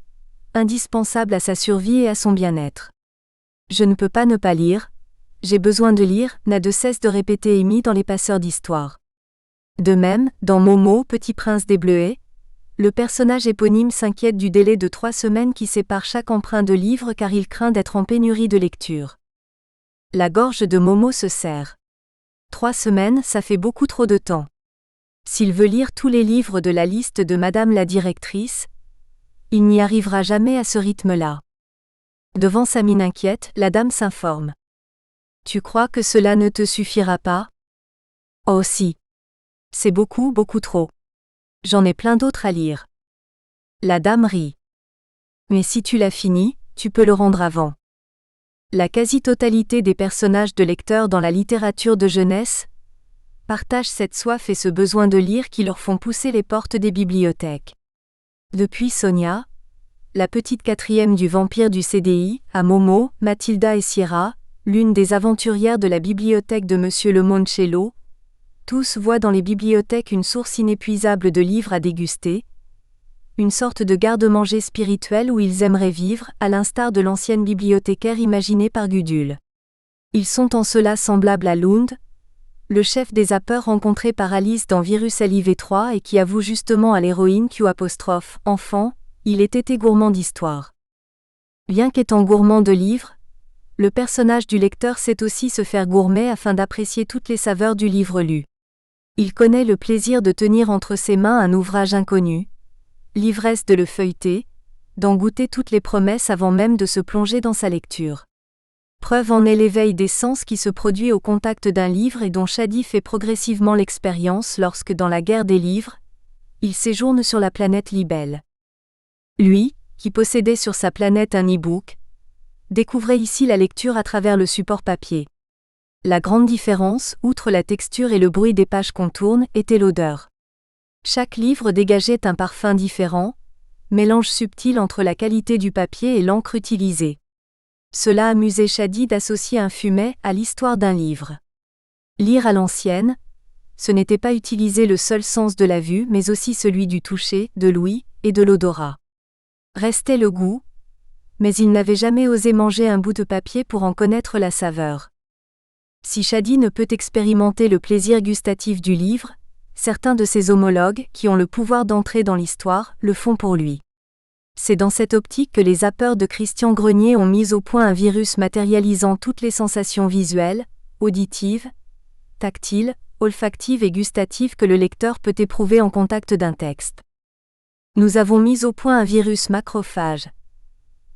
indispensable à sa survie et à son bien-être. Je ne peux pas ne pas lire, j'ai besoin de lire, n'a de cesse de répéter Amy dans Les Passeurs d'histoire. De même, dans Momo, Petit prince des Bleuets, le personnage éponyme s'inquiète du délai de 3 semaines qui sépare chaque emprunt de livre car il craint d'être en pénurie de lecture. La gorge de Momo se serre. 3 semaines, ça fait beaucoup trop de temps. S'il veut lire tous les livres de la liste de Madame la directrice, il n'y arrivera jamais à ce rythme-là. Devant sa mine inquiète, la dame s'informe. Tu crois que cela ne te suffira pas? Oh si. C'est beaucoup, beaucoup trop. J'en ai plein d'autres à lire. La dame rit. Mais si tu l'as fini, tu peux le rendre avant. La quasi-totalité des personnages de lecteurs dans la littérature de jeunesse partagent cette soif et ce besoin de lire qui leur font pousser les portes des bibliothèques. Depuis Sonia, la petite quatrième du vampire du CDI, à Momo, Mathilda et Sierra, l'une des aventurières de la bibliothèque de Monsieur Lemoncello, tous voient dans les bibliothèques une source inépuisable de livres à déguster, une sorte de garde-manger spirituel où ils aimeraient vivre, à l'instar de l'ancienne bibliothécaire imaginée par Gudule. Ils sont en cela semblables à Lund, le chef des zappeurs rencontré par Alice dans Virus LIV3 et qui avoue justement à l'héroïne Q', enfant, il était gourmand d'histoire. Bien qu'étant gourmand de livres, le personnage du lecteur sait aussi se faire gourmet afin d'apprécier toutes les saveurs du livre lu. Il connaît le plaisir de tenir entre ses mains un ouvrage inconnu, l'ivresse de le feuilleter, d'en goûter toutes les promesses avant même de se plonger dans sa lecture. Preuve en est l'éveil des sens qui se produit au contact d'un livre et dont Shadi fait progressivement l'expérience lorsque dans la guerre des livres, il séjourne sur la planète Libelle. Lui, qui possédait sur sa planète un e-book, découvrait ici la lecture à travers le support papier. La grande différence, outre la texture et le bruit des pages qu'on tourne, était l'odeur. Chaque livre dégageait un parfum différent, mélange subtil entre la qualité du papier et l'encre utilisée. Cela amusait Shadi d'associer un fumet à l'histoire d'un livre. Lire à l'ancienne, ce n'était pas utiliser le seul sens de la vue mais aussi celui du toucher, de l'ouïe et de l'odorat. Restait le goût, mais il n'avait jamais osé manger un bout de papier pour en connaître la saveur. Si Shadi ne peut expérimenter le plaisir gustatif du livre, certains de ses homologues, qui ont le pouvoir d'entrer dans l'histoire, le font pour lui. C'est dans cette optique que les zappeurs de Christian Grenier ont mis au point un virus matérialisant toutes les sensations visuelles, auditives, tactiles, olfactives et gustatives que le lecteur peut éprouver en contact d'un texte. Nous avons mis au point un virus macrophage.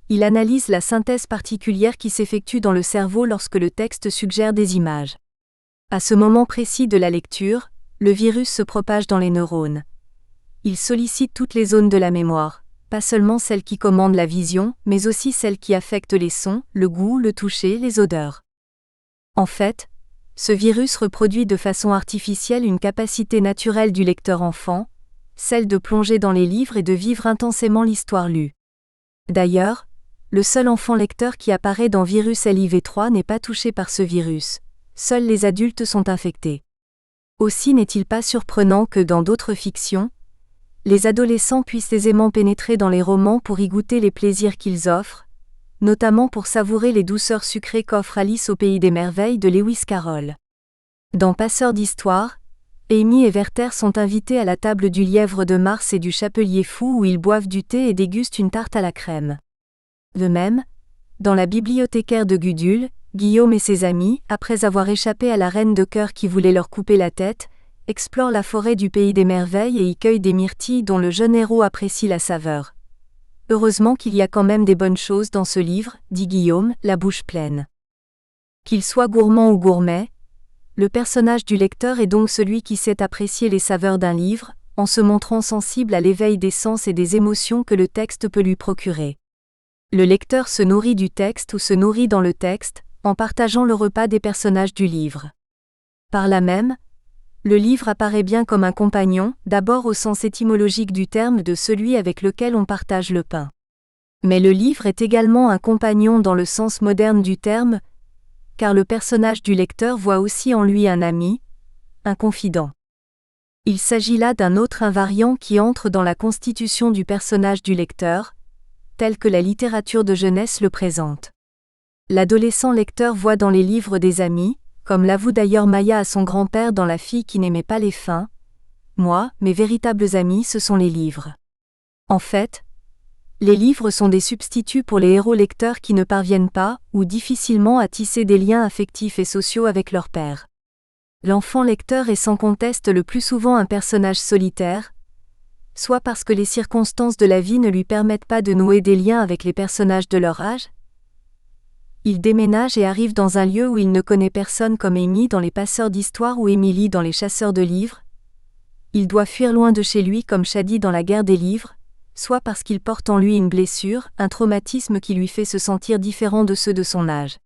Il analyse la synthèse particulière qui s'effectue dans le cerveau lorsque le texte suggère des images. À ce moment précis de la lecture, le virus se propage dans les neurones. Il sollicite toutes les zones de la mémoire, pas seulement celles qui commandent la vision, mais aussi celles qui affectent les sons, le goût, le toucher, les odeurs. En fait, ce virus reproduit de façon artificielle une capacité naturelle du lecteur enfant, celle de plonger dans les livres et de vivre intensément l'histoire lue. D'ailleurs, le seul enfant lecteur qui apparaît dans Virus LIV3 n'est pas touché par ce virus. Seuls les adultes sont infectés. Aussi n'est-il pas surprenant que dans d'autres fictions, les adolescents puissent aisément pénétrer dans les romans pour y goûter les plaisirs qu'ils offrent, notamment pour savourer les douceurs sucrées qu'offre Alice au pays des merveilles de Lewis Carroll. Dans Passeurs d'histoire, Amy et Werther sont invités à la table du lièvre de Mars et du chapelier fou où ils boivent du thé et dégustent une tarte à la crème. De même, dans la bibliothécaire de Gudule, Guillaume et ses amis, après avoir échappé à la reine de cœur qui voulait leur couper la tête, explorent la forêt du pays des merveilles et y cueillent des myrtilles dont le jeune héros apprécie la saveur. Heureusement qu'il y a quand même des bonnes choses dans ce livre, dit Guillaume, la bouche pleine. Qu'il soit gourmand ou gourmet, le personnage du lecteur est donc celui qui sait apprécier les saveurs d'un livre, en se montrant sensible à l'éveil des sens et des émotions que le texte peut lui procurer. Le lecteur se nourrit du texte ou se nourrit dans le texte, en partageant le repas des personnages du livre. Par là même, le livre apparaît bien comme un compagnon, d'abord au sens étymologique du terme de celui avec lequel on partage le pain. Mais le livre est également un compagnon dans le sens moderne du terme, car le personnage du lecteur voit aussi en lui un ami, un confident. Il s'agit là d'un autre invariant qui entre dans la constitution du personnage du lecteur, tel que la littérature de jeunesse le présente. L'adolescent lecteur voit dans les livres des amis, comme l'avoue d'ailleurs Maya à son grand-père dans La fille qui n'aimait pas les fins. Moi, mes véritables amis, ce sont les livres. En fait, les livres sont des substituts pour les héros lecteurs qui ne parviennent pas, ou difficilement à tisser des liens affectifs et sociaux avec leur père. L'enfant lecteur est sans conteste le plus souvent un personnage solitaire, soit parce que les circonstances de la vie ne lui permettent pas de nouer des liens avec les personnages de leur âge. Il déménage et arrive dans un lieu où il ne connaît personne comme Amy dans Les Passeurs d'histoire ou Emily dans Les Chasseurs de livres. Il doit fuir loin de chez lui comme Shadi dans La guerre des livres, soit parce qu'il porte en lui une blessure, un traumatisme qui lui fait se sentir différent de ceux de son âge.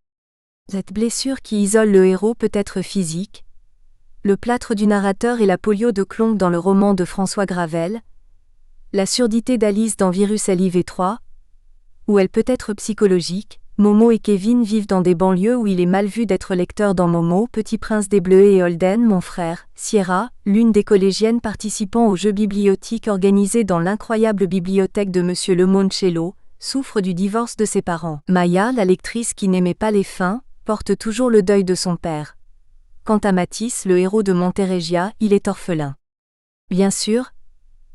Cette blessure qui isole le héros peut être physique, le plâtre du narrateur et la polio de Clonc dans le roman de François Gravel, la surdité d'Alice dans Virus LIV3, où elle peut être psychologique. Momo et Kevin vivent dans des banlieues où il est mal vu d'être lecteur dans Momo, Petit Prince des Bleus et Holden, mon frère, Sierra, l'une des collégiennes participant aux jeux bibliotiques organisés dans l'incroyable bibliothèque de Monsieur Lemoncello, souffre du divorce de ses parents. Maya, la lectrice qui n'aimait pas les fins, porte toujours le deuil de son père. Quant à Matisse, le héros de Monteregia, il est orphelin. Bien sûr,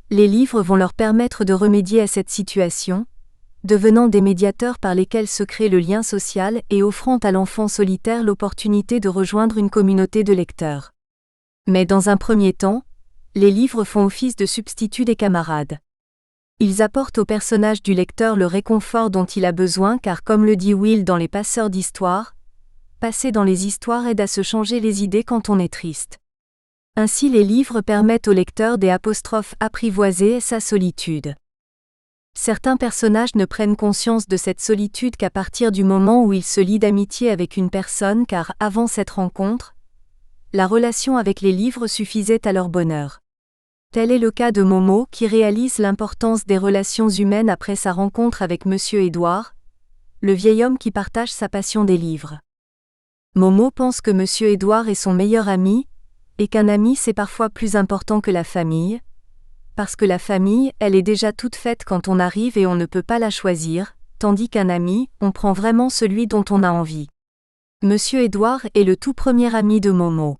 les livres vont leur permettre de remédier à cette situation, devenant des médiateurs par lesquels se crée le lien social et offrant à l'enfant solitaire l'opportunité de rejoindre une communauté de lecteurs. Mais dans un premier temps, les livres font office de substitut des camarades. Ils apportent au personnage du lecteur le réconfort dont il a besoin car comme le dit Will dans Les Passeurs d'Histoire, passer dans les histoires aide à se changer les idées quand on est triste. Ainsi les livres permettent au lecteur d'apprivoiser sa solitude. Certains personnages ne prennent conscience de cette solitude qu'à partir du moment où ils se lient d'amitié avec une personne car, avant cette rencontre, la relation avec les livres suffisait à leur bonheur. Tel est le cas de Momo qui réalise l'importance des relations humaines après sa rencontre avec Monsieur Édouard, le vieil homme qui partage sa passion des livres. Momo pense que Monsieur Édouard est son meilleur ami, et qu'un ami c'est parfois plus important que la famille, parce que la famille, elle est déjà toute faite quand on arrive et on ne peut pas la choisir, tandis qu'un ami, on prend vraiment celui dont on a envie. Monsieur Édouard est le tout premier ami de Momo.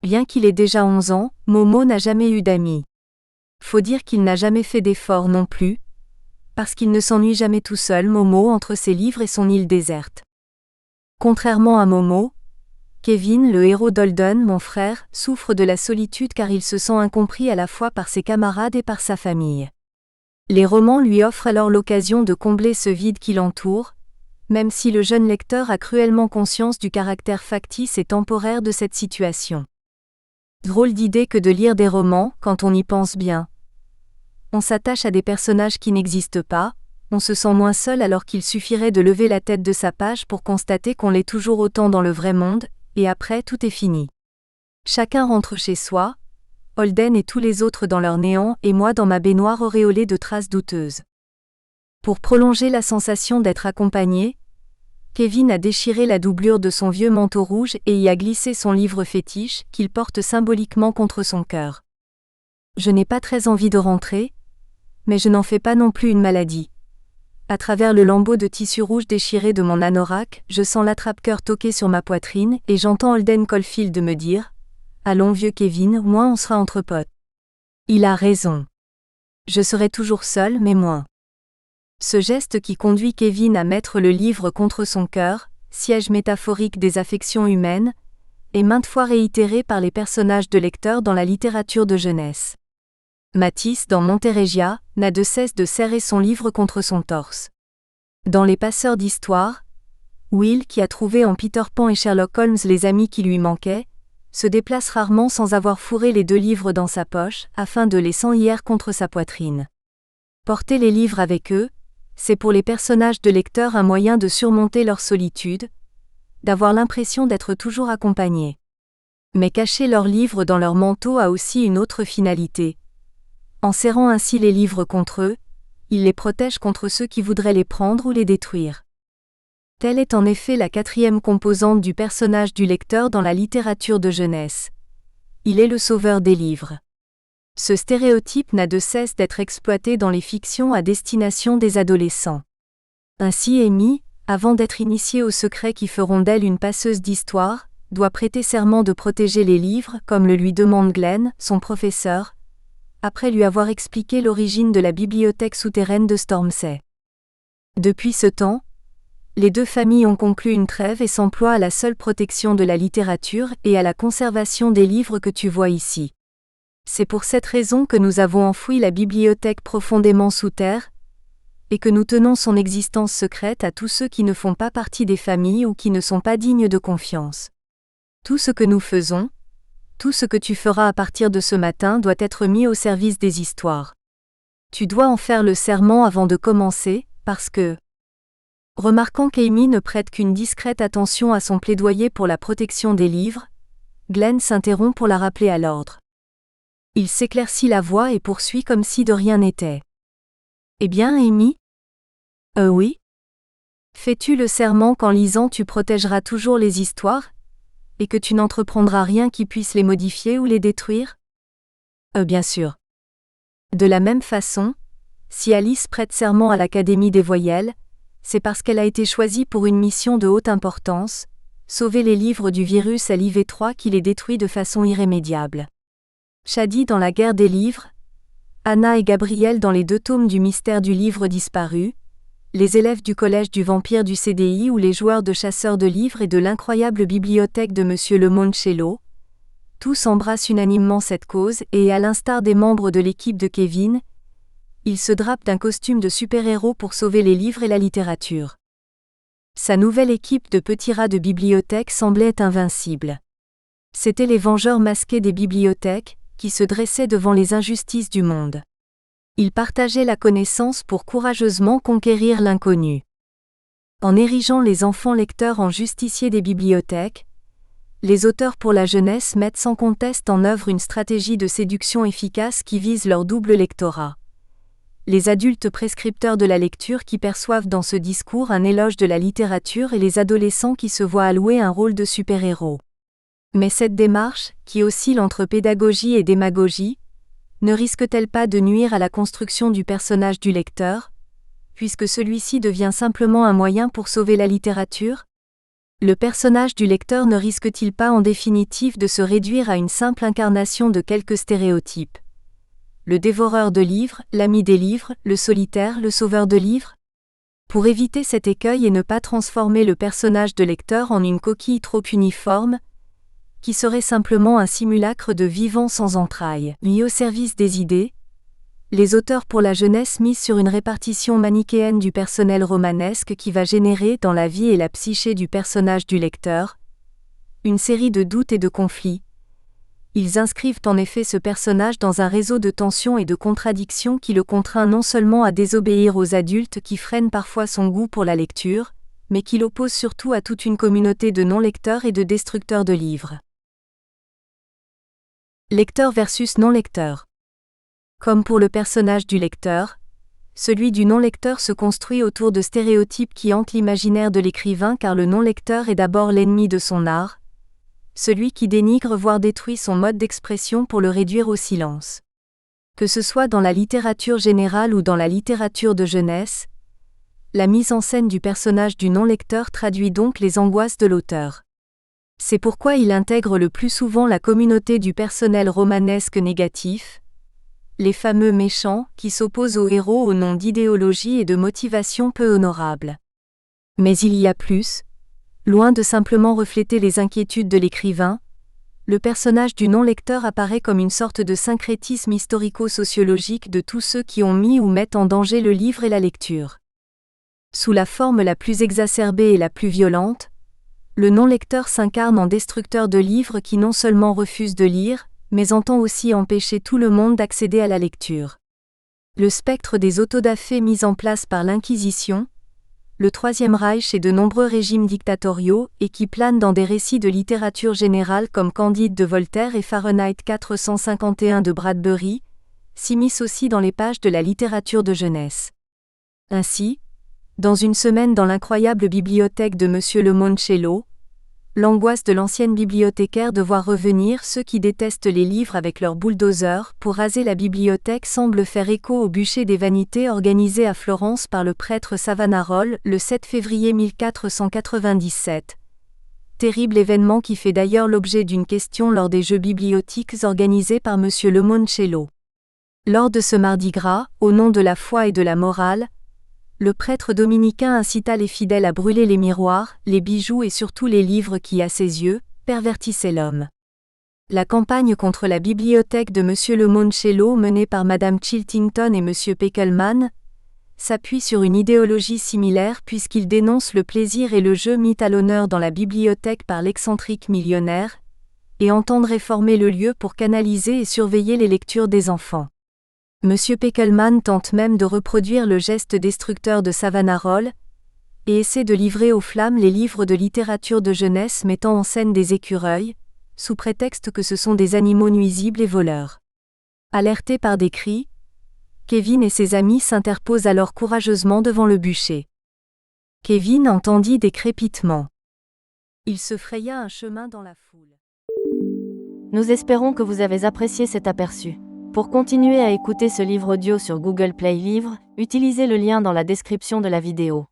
Bien qu'il ait déjà 11 ans, Momo n'a jamais eu d'amis. Faut dire qu'il n'a jamais fait d'efforts non plus, parce qu'il ne s'ennuie jamais tout seul Momo entre ses livres et son île déserte. Contrairement à Momo, Kevin, le héros d'Holden, mon frère, souffre de la solitude car il se sent incompris à la fois par ses camarades et par sa famille. Les romans lui offrent alors l'occasion de combler ce vide qui l'entoure, même si le jeune lecteur a cruellement conscience du caractère factice et temporaire de cette situation. Drôle d'idée que de lire des romans, quand on y pense bien. On s'attache à des personnages qui n'existent pas, on se sent moins seul alors qu'il suffirait de lever la tête de sa page pour constater qu'on l'est toujours autant dans le vrai monde, et après tout est fini. Chacun rentre chez soi, Holden et tous les autres dans leur néant et moi dans ma baignoire auréolée de traces douteuses. Pour prolonger la sensation d'être accompagné, Kevin a déchiré la doublure de son vieux manteau rouge et y a glissé son livre fétiche, qu'il porte symboliquement contre son cœur. Je n'ai pas très envie de rentrer, mais je n'en fais pas non plus une maladie. À travers le lambeau de tissu rouge déchiré de mon anorak, je sens l'attrape-cœur toquer sur ma poitrine et j'entends Holden Caulfield me dire « Allons vieux Kevin, moins on sera entre potes. » Il a raison. Je serai toujours seul mais moins. Ce geste qui conduit Kevin à mettre le livre contre son cœur, siège métaphorique des affections humaines, est maintes fois réitéré par les personnages de lecteurs dans la littérature de jeunesse. Matisse, dans Monteregia, n'a de cesse de serrer son livre contre son torse. Dans Les Passeurs d'Histoire, Will, qui a trouvé en Peter Pan et Sherlock Holmes les amis qui lui manquaient, se déplace rarement sans avoir fourré les 2 livres dans sa poche, afin de les s'enhier contre sa poitrine. Porter les livres avec eux, c'est pour les personnages de lecteurs un moyen de surmonter leur solitude, d'avoir l'impression d'être toujours accompagnés. Mais cacher leurs livres dans leur manteau a aussi une autre finalité. En serrant ainsi les livres contre eux, ils les protègent contre ceux qui voudraient les prendre ou les détruire. Telle est en effet la 4e composante du personnage du lecteur dans la littérature de jeunesse. Il est le sauveur des livres. Ce stéréotype n'a de cesse d'être exploité dans les fictions à destination des adolescents. Ainsi Amy, avant d'être initiée aux secrets qui feront d'elle une passeuse d'histoire, doit prêter serment de protéger les livres comme le lui demande Glenn, son professeur, après lui avoir expliqué l'origine de la bibliothèque souterraine de Stormsay. Depuis ce temps, les 2 familles ont conclu une trêve et s'emploient à la seule protection de la littérature et à la conservation des livres que tu vois ici. C'est pour cette raison que nous avons enfoui la bibliothèque profondément sous terre, et que nous tenons son existence secrète à tous ceux qui ne font pas partie des familles ou qui ne sont pas dignes de confiance. Tout ce que nous faisons, tout ce que tu feras à partir de ce matin doit être mis au service des histoires. Tu dois en faire le serment avant de commencer, parce que... Remarquant qu'Amy ne prête qu'une discrète attention à son plaidoyer pour la protection des livres, Glenn s'interrompt pour la rappeler à l'ordre. Il s'éclaircit la voix et poursuit comme si de rien n'était. Eh bien, Amy ? Oui ? Fais-tu le serment qu'en lisant tu protégeras toujours les histoires, et que tu n'entreprendras rien qui puisse les modifier ou les détruire ? Bien sûr. De la même façon, si Alice prête serment à l'Académie des voyelles, c'est parce qu'elle a été choisie pour une mission de haute importance, sauver les livres du virus LIV3 qui les détruit de façon irrémédiable. Shadi dans la guerre des livres, Anna et Gabriel dans les 2 tomes du mystère du livre disparu, les élèves du collège du vampire du CDI ou les joueurs de chasseurs de livres et de l'incroyable bibliothèque de Monsieur Lemoncello, tous embrassent unanimement cette cause et, à l'instar des membres de l'équipe de Kevin, ils se drapent d'un costume de super-héros pour sauver les livres et la littérature. Sa nouvelle équipe de petits rats de bibliothèque semblait invincible. C'étaient les vengeurs masqués des bibliothèques, qui se dressaient devant les injustices du monde. Ils partageaient la connaissance pour courageusement conquérir l'inconnu. En érigeant les enfants lecteurs en justiciers des bibliothèques, les auteurs pour la jeunesse mettent sans conteste en œuvre une stratégie de séduction efficace qui vise leur double lectorat. Les adultes prescripteurs de la lecture qui perçoivent dans ce discours un éloge de la littérature et les adolescents qui se voient allouer un rôle de super-héros. Mais cette démarche, qui oscille entre pédagogie et démagogie, ne risque-t-elle pas de nuire à la construction du personnage du lecteur, puisque celui-ci devient simplement un moyen pour sauver la littérature ? Le personnage du lecteur ne risque-t-il pas en définitive de se réduire à une simple incarnation de quelques stéréotypes ? Le dévoreur de livres, l'ami des livres, le solitaire, le sauveur de livres ? Pour éviter cet écueil et ne pas transformer le personnage de lecteur en une coquille trop uniforme, qui serait simplement un simulacre de vivant sans entrailles, mis au service des idées, les auteurs pour la jeunesse misent sur une répartition manichéenne du personnel romanesque qui va générer dans la vie et la psyché du personnage du lecteur une série de doutes et de conflits. Ils inscrivent en effet ce personnage dans un réseau de tensions et de contradictions qui le contraint non seulement à désobéir aux adultes qui freinent parfois son goût pour la lecture, mais qui l'oppose surtout à toute une communauté de non-lecteurs et de destructeurs de livres. Lecteur versus non-lecteur. Comme pour le personnage du lecteur, celui du non-lecteur se construit autour de stéréotypes qui hantent l'imaginaire de l'écrivain car le non-lecteur est d'abord l'ennemi de son art, celui qui dénigre voire détruit son mode d'expression pour le réduire au silence. Que ce soit dans la littérature générale ou dans la littérature de jeunesse, la mise en scène du personnage du non-lecteur traduit donc les angoisses de l'auteur. C'est pourquoi il intègre le plus souvent la communauté du personnel romanesque négatif, les fameux méchants qui s'opposent aux héros au nom d'idéologie et de motivation peu honorables. Mais il y a plus. Loin de simplement refléter les inquiétudes de l'écrivain, le personnage du non-lecteur apparaît comme une sorte de syncrétisme historico-sociologique de tous ceux qui ont mis ou mettent en danger le livre et la lecture. Sous la forme la plus exacerbée et la plus violente, le non-lecteur s'incarne en destructeur de livres qui non seulement refuse de lire, mais entend aussi empêcher tout le monde d'accéder à la lecture. Le spectre des autodafés mis en place par l'Inquisition, le Troisième Reich et de nombreux régimes dictatoriaux et qui planent dans des récits de littérature générale comme Candide de Voltaire et Fahrenheit 451 de Bradbury, s'immiscent aussi dans les pages de la littérature de jeunesse. Ainsi, dans Une semaine dans l'incroyable bibliothèque de Monsieur Lemoncello, l'angoisse de l'ancienne bibliothécaire de voir revenir ceux qui détestent les livres avec leurs bulldozers pour raser la bibliothèque semble faire écho au bûcher des vanités organisé à Florence par le prêtre Savonarola le 7 février 1497. Terrible événement qui fait d'ailleurs l'objet d'une question lors des Jeux bibliotiques organisés par Monsieur Lemoncello. Lors de ce mardi gras, au nom de la foi et de la morale, le prêtre dominicain incita les fidèles à brûler les miroirs, les bijoux et surtout les livres qui, à ses yeux, pervertissaient l'homme. La campagne contre la bibliothèque de Monsieur Lemoncello menée par Madame Chiltington et Monsieur Peckelman s'appuie sur une idéologie similaire puisqu'il dénonce le plaisir et le jeu mis à l'honneur dans la bibliothèque par l'excentrique millionnaire, et entend réformer le lieu pour canaliser et surveiller les lectures des enfants. Monsieur Peckelman tente même de reproduire le geste destructeur de Savonarola et essaie de livrer aux flammes les livres de littérature de jeunesse mettant en scène des écureuils, sous prétexte que ce sont des animaux nuisibles et voleurs. Alertés par des cris, Kevin et ses amis s'interposent alors courageusement devant le bûcher. Kevin entendit des crépitements. Il se fraya un chemin dans la foule. Nous espérons que vous avez apprécié cet aperçu. Pour continuer à écouter ce livre audio sur Google Play Livres, utilisez le lien dans la description de la vidéo.